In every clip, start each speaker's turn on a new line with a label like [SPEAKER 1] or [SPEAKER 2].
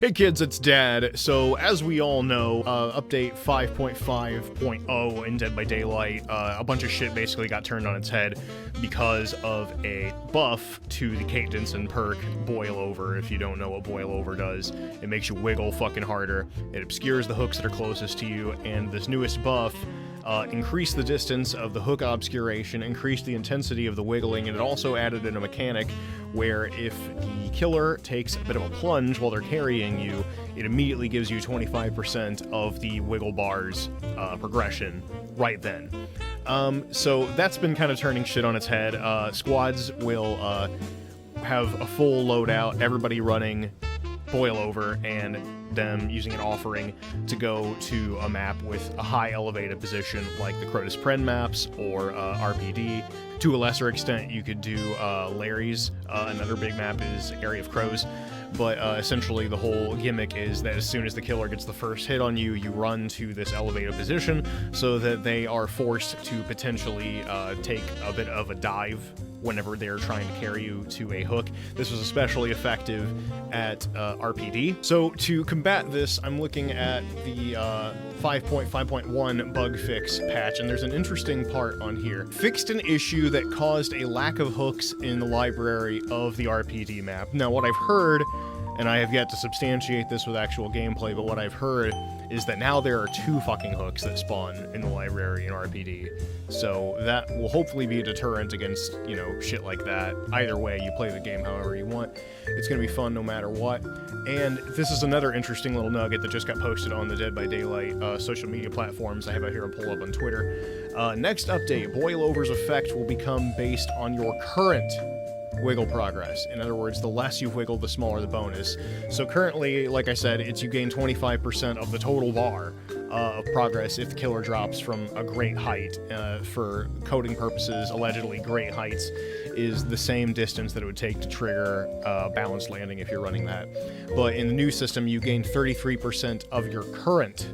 [SPEAKER 1] Hey kids, it's Dad. So, as we all know, update 5.5.0 in Dead by Daylight, a bunch of shit basically got turned on its head because of a buff to the Kate Denson perk, Boil Over. If you don't know what Boil Over does, it makes you wiggle fucking harder. It obscures the hooks that are closest to you, and this newest buff increased the distance of the hook obscuration, increased the intensity of the wiggling, and it also added in a mechanic where if the killer takes a bit of a plunge while they're carrying you, it immediately gives you 25% of the wiggle bar's progression right then. So that's been kind of turning shit on its head. Squads will have a full loadout, everybody running Boil Over, and them using an offering to go to a map with a high elevated position like the Crotus Pren maps or RPD. To a lesser extent, you could do Larry's. Another big map is Area of Crows. But essentially the whole gimmick is that as soon as the killer gets the first hit on you, you run to this elevated position so that they are forced to potentially take a bit of a dive whenever they're trying to carry you to a hook. This was especially effective at RPD. So to combat this, I'm looking at the 5.5.1 bug fix patch, and there's an interesting part on here. Fixed an issue that caused a lack of hooks in the library of the RPD map. Now, what I've heard, and I have yet to substantiate this with actual gameplay, but what I've heard is that now there are 2 fucking hooks that spawn in the library in RPD. So that will hopefully be a deterrent against, you know, shit like that. Either way, you play the game however you want. It's gonna be fun no matter what. And this is another interesting little nugget that just got posted on the Dead by Daylight social media platforms. I have it here and pull up on Twitter. Next update, Boil Over's effect will become based on your current wiggle progress. In other words, the less you wiggle, the smaller the bonus. So currently, like I said, it's you gain 25% of the total bar of progress if the killer drops from a great height. For coding purposes, allegedly great heights is the same distance that it would take to trigger balanced landing if you're running that. But in the new system, you gain 33% of your current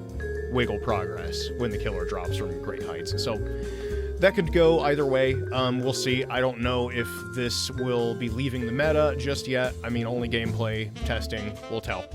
[SPEAKER 1] wiggle progress when the killer drops from great heights. So that could go either way. We'll see. I don't know if this will be leaving the meta just yet. I mean, only gameplay testing will tell.